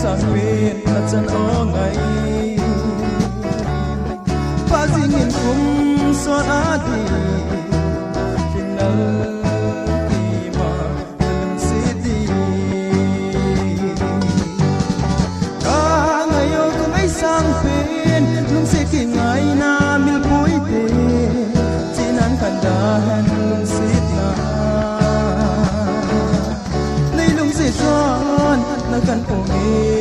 sang bên là chân ó ngày và gì nghìn cũng xót á thì kinh nở thì mà lần sẽ đi cả ngày yêu cũng ấy sang bên lúc sẽ khi ngày na mil bụi tê chỉ nắng khăn đàn lúc sẽ na lấy lúc sẽ tròn nó cần phụ nghe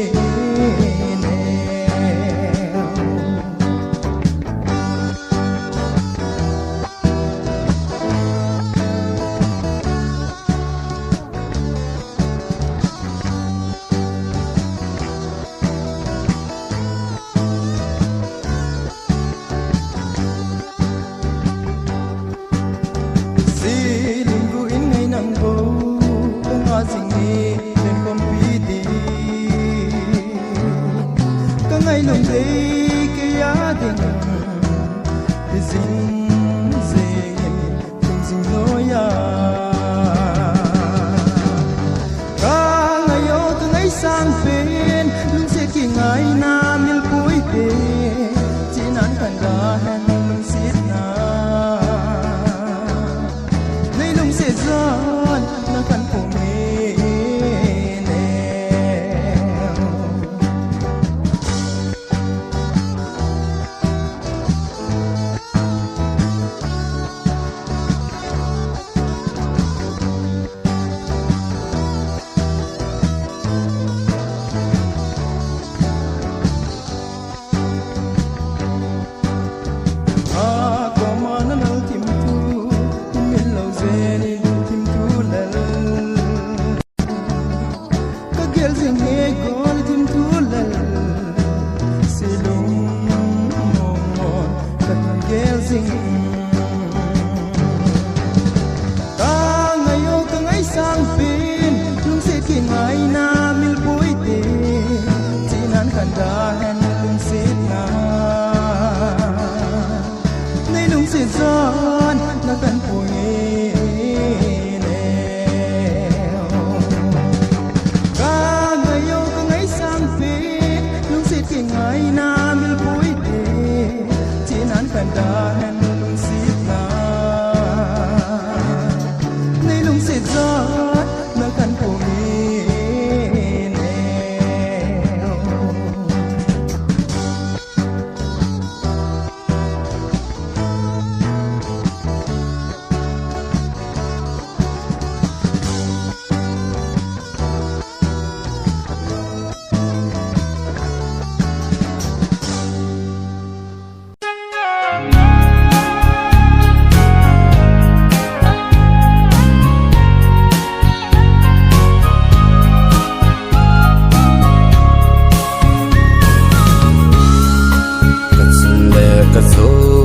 lòng đây cái giá tình thì dính gì không dính nỗi cả ngày yêu cứ ngày sang bên lúc sẽ khi ngày na mil cuối tê chỉ nán khăn đá hẹn lúc xít na lấy lúc sẽ giòn nó khăn phụ mê sang bên lúc sẽ khi ngày na mil bụi tê chỉ nán khăn đá hẹn lúc sẽ na nay lúc sẽ giòn nó cần phụ nghe nèo cả ngày yêu cứ ngày sang bên lúc sẽ khi ngày na mil bụi tê chỉ nán khăn đá hẹn lúc sẽ na nay lúc sẽ giòn nó cần phụ nghe nèo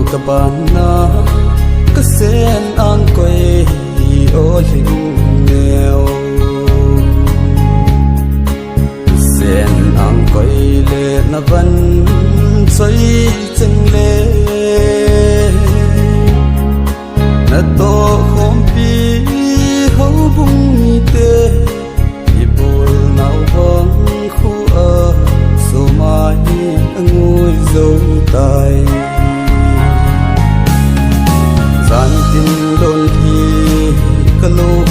Kabana kasen ang ko'y iolin nghèo sen ang ko'y lệ na vẫn xoay chân lệ na to không bi hấu bung tê ibol nào vắng khu ở số mai ngồi dấu tay gian tin đồn thì cả lô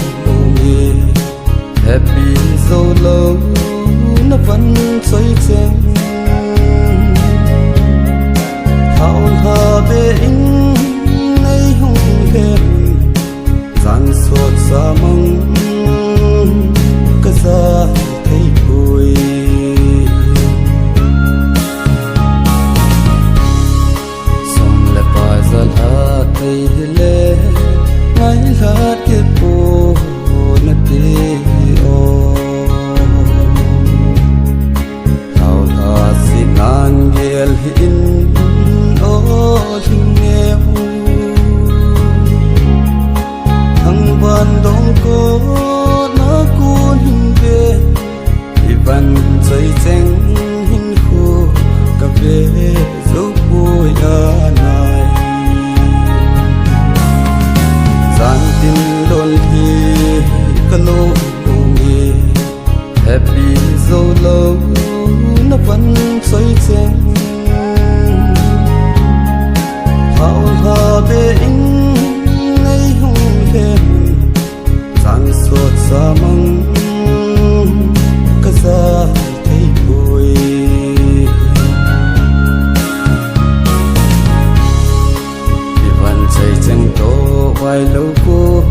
vài lâu cô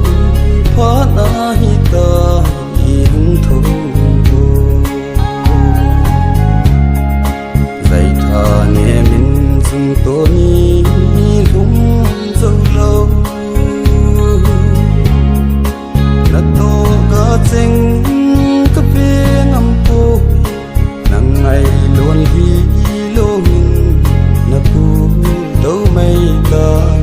phá na hi ta hiền thô dạy thà nghe mình dùng tôi lung dâu lâu na tô cả chênh cả về ngắm cô nắng ngày luôn hi lô mình na cô đâu mây ta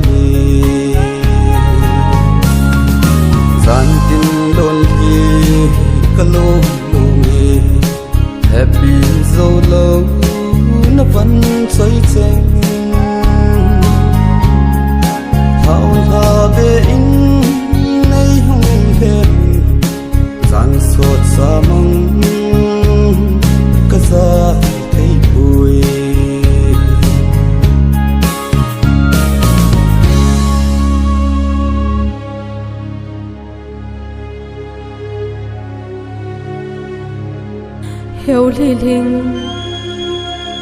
gian tin đồn hi cả lô mì happy dâu lâu nó vẫn xoay chênh hào hà về in nay hông thêm gian sốt xa mong cả ra thấy vui hiểu li linh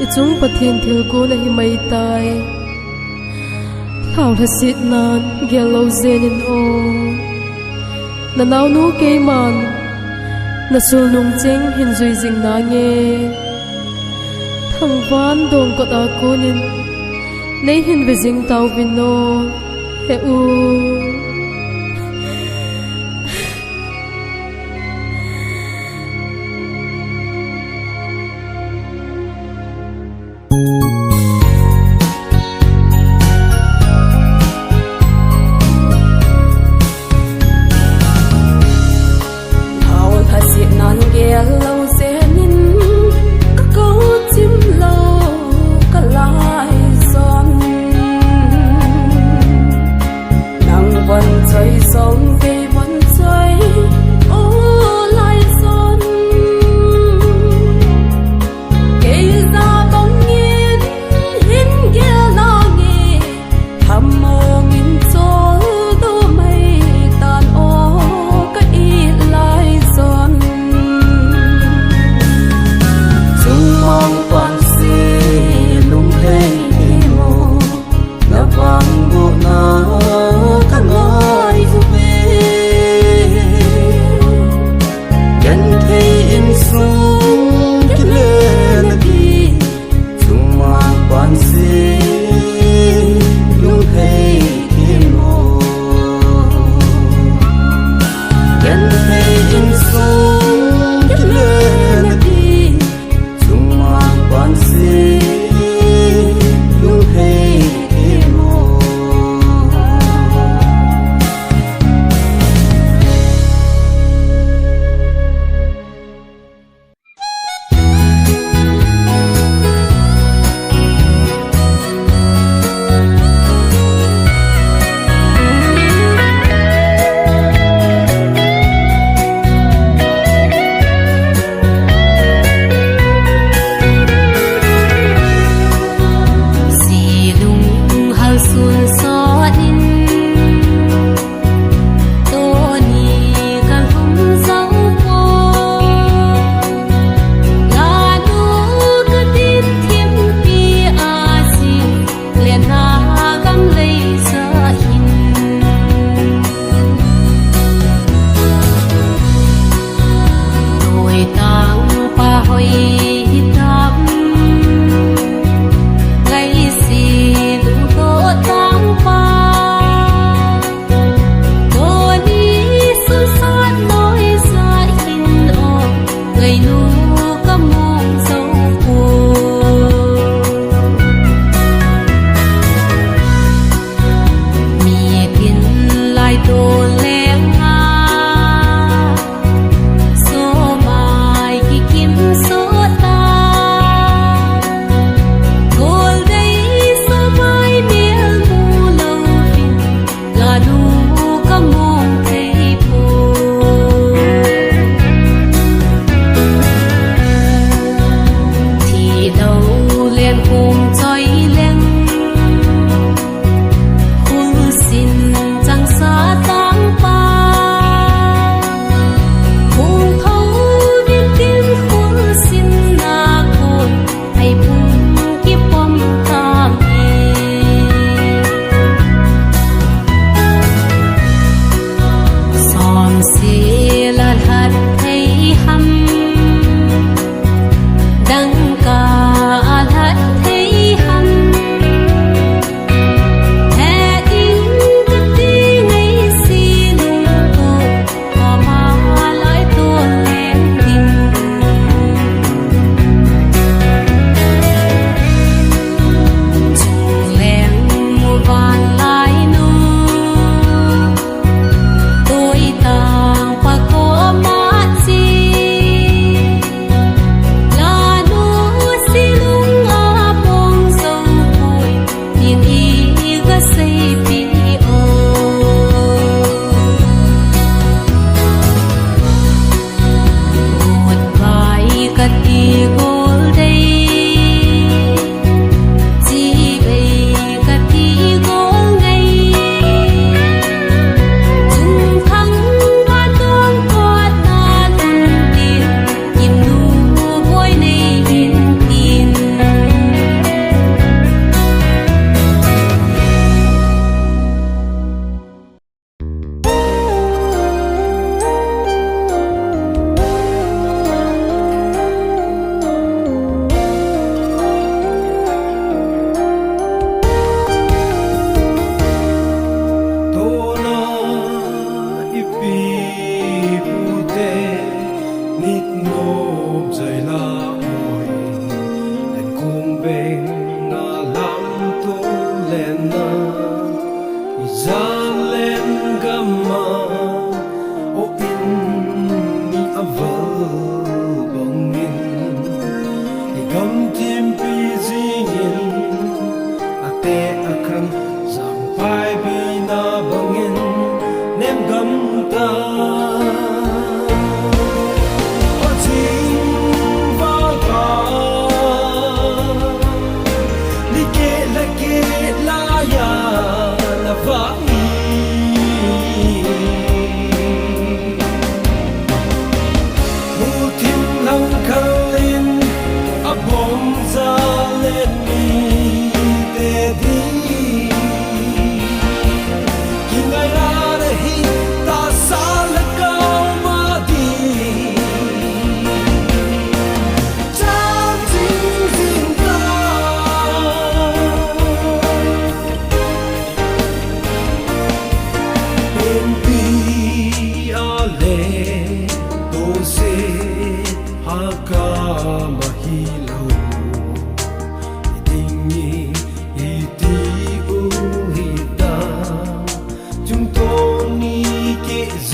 i chung pathin thil ko na hi mai tai thau la sit nan gelo zen in o na nau nu ke man na sul nung ching hin zui jing na nge thang van dong ko ta ko nin nei hin ve jing tau vin no he u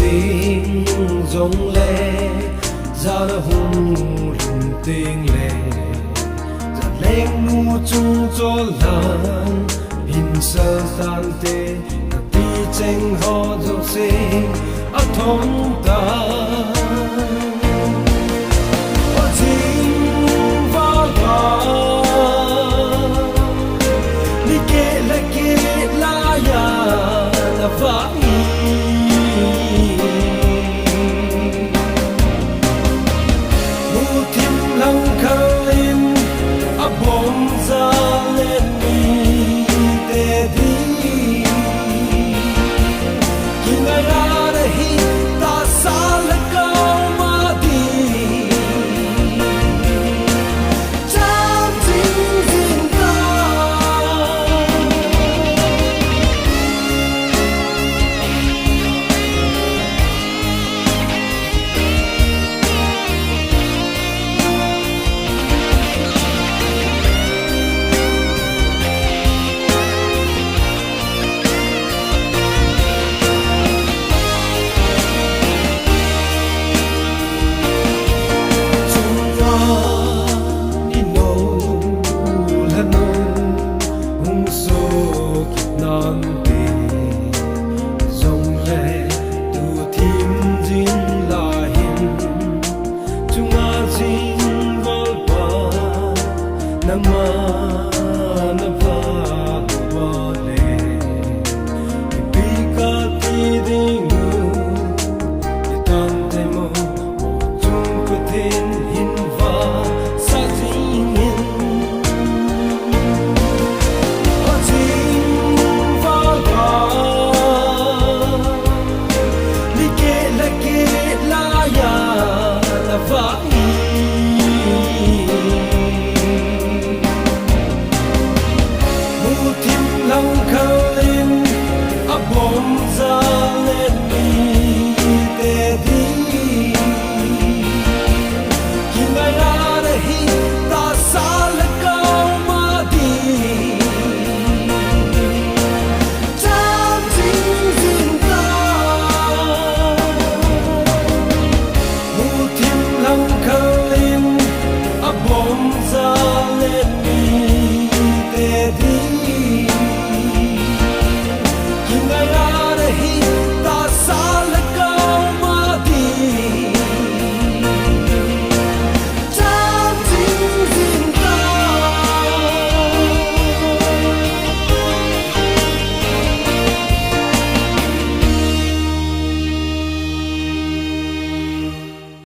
sinh giống lệ ra là hùng lùng tiếng lệ ra lên nu chung cho lan hình sơ tan tê cả ti tranh ho dấu sinh ở thôn ta